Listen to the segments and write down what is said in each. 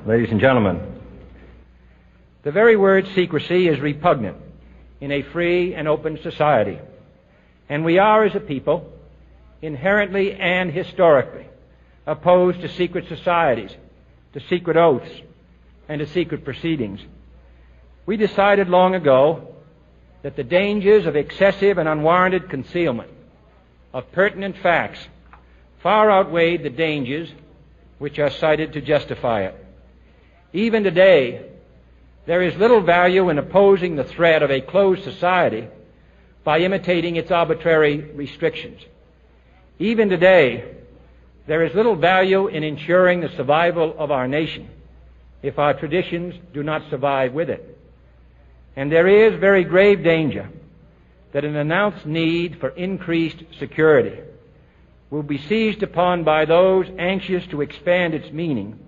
ladies and gentlemen. The very word secrecy is repugnant in a free and open society, and we are, as a people, inherently and historically opposed to secret societies, to secret oaths, and to secret proceedings. We decided long ago that the dangers of excessive and unwarranted concealment of pertinent facts far outweighed the dangers which are cited to justify it. Even today, there is little value in opposing the threat of a closed society by imitating its arbitrary restrictions. Even today, there is little value in ensuring the survival of our nation if our traditions do not survive with it. And there is very grave danger that an announced need for increased security will be seized upon by those anxious to expand its meaning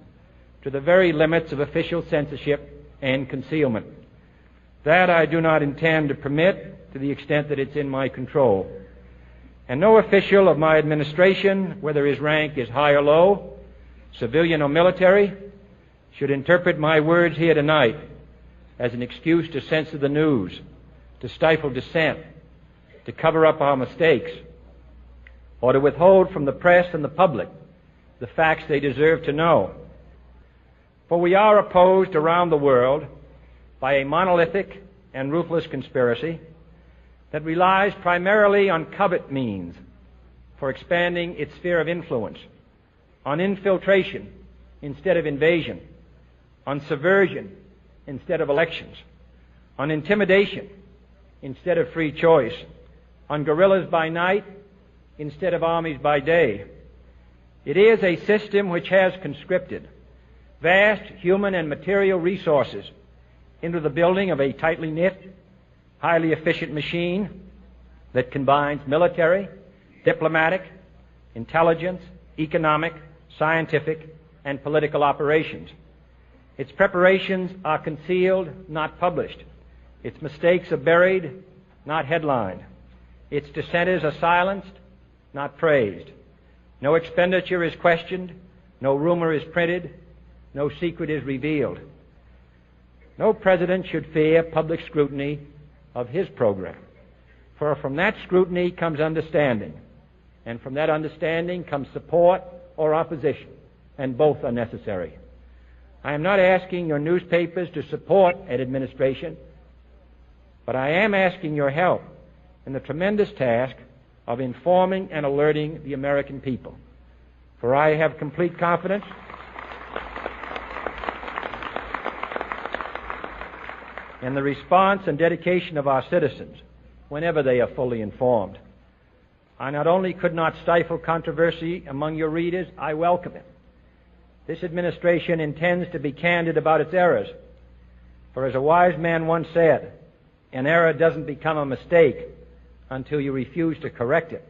to the very limits of official censorship and concealment. That I do not intend to permit to the extent that it's in my control. And no official of my administration, whether his rank is high or low, civilian or military, should interpret my words here tonight as an excuse to censor the news, to stifle dissent, to cover up our mistakes, or to withhold from the press and the public the facts they deserve to know. For we are opposed around the world by a monolithic and ruthless conspiracy that relies primarily on covert means for expanding its sphere of influence, on infiltration instead of invasion, on subversion instead of elections, on intimidation instead of free choice, on guerrillas by night instead of armies by day. It is a system which has conscripted vast human and material resources into the building of a tightly knit, highly efficient machine that combines military, diplomatic, intelligence, economic, scientific, and political operations. Its preparations are concealed, not published. Its mistakes are buried, not headlined. Its dissenters are silenced, not praised. No expenditure is questioned, no rumor is printed, no secret is revealed. No president should fear public scrutiny of his program, for from that scrutiny comes understanding, and from that understanding comes support or opposition, and both are necessary. I am not asking your newspapers to support an administration, but I am asking your help in the tremendous task of informing and alerting the American people. For I have complete confidence in the response and dedication of our citizens whenever they are fully informed. I not only could not stifle controversy among your readers, I welcome it. This administration intends to be candid about its errors. For as a wise man once said, an error doesn't become a mistake until you refuse to correct it.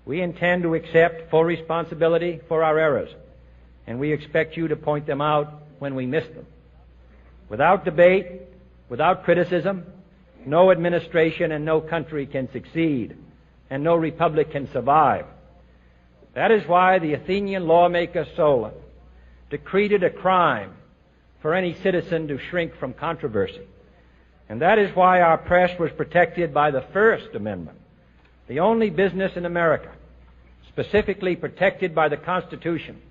We intend to accept full responsibility for our errors, and we expect you to point them out when we miss them. Without debate, without criticism, no administration and no country can succeed, and no republic can survive. That is why the Athenian lawmaker Solon decreed it a crime for any citizen to shrink from controversy. And that is why our press was protected by the First Amendment, the only business in America specifically protected by the Constitution,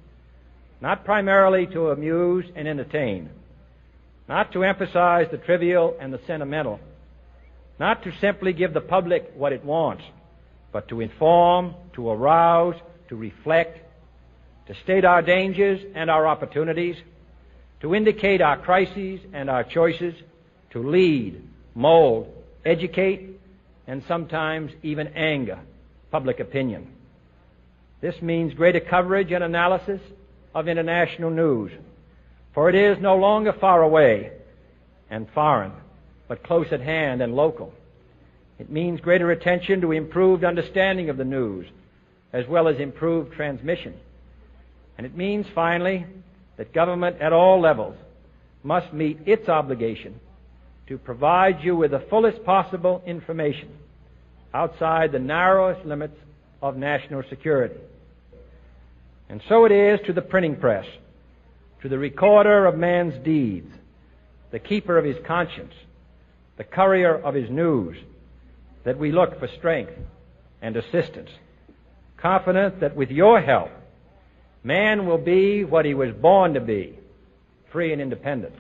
not primarily to amuse and entertain, not to emphasize the trivial and the sentimental, not to simply give the public what it wants, but to inform, to arouse, to reflect, to state our dangers and our opportunities, to indicate our crises and our choices, to lead, mold, educate, and sometimes even anger public opinion. This means greater coverage and analysis of international news, for it is no longer far away and foreign, but close at hand and local. It means greater attention to improved understanding of the news, as well as improved transmission. And it means, finally, that government at all levels must meet its obligation to provide you with the fullest possible information outside the narrowest limits of national security. And so it is to the printing press, to the recorder of man's deeds, the keeper of his conscience, the courier of his news, that we look for strength and assistance, confident that with your help, man will be what he was born to be, free and independent.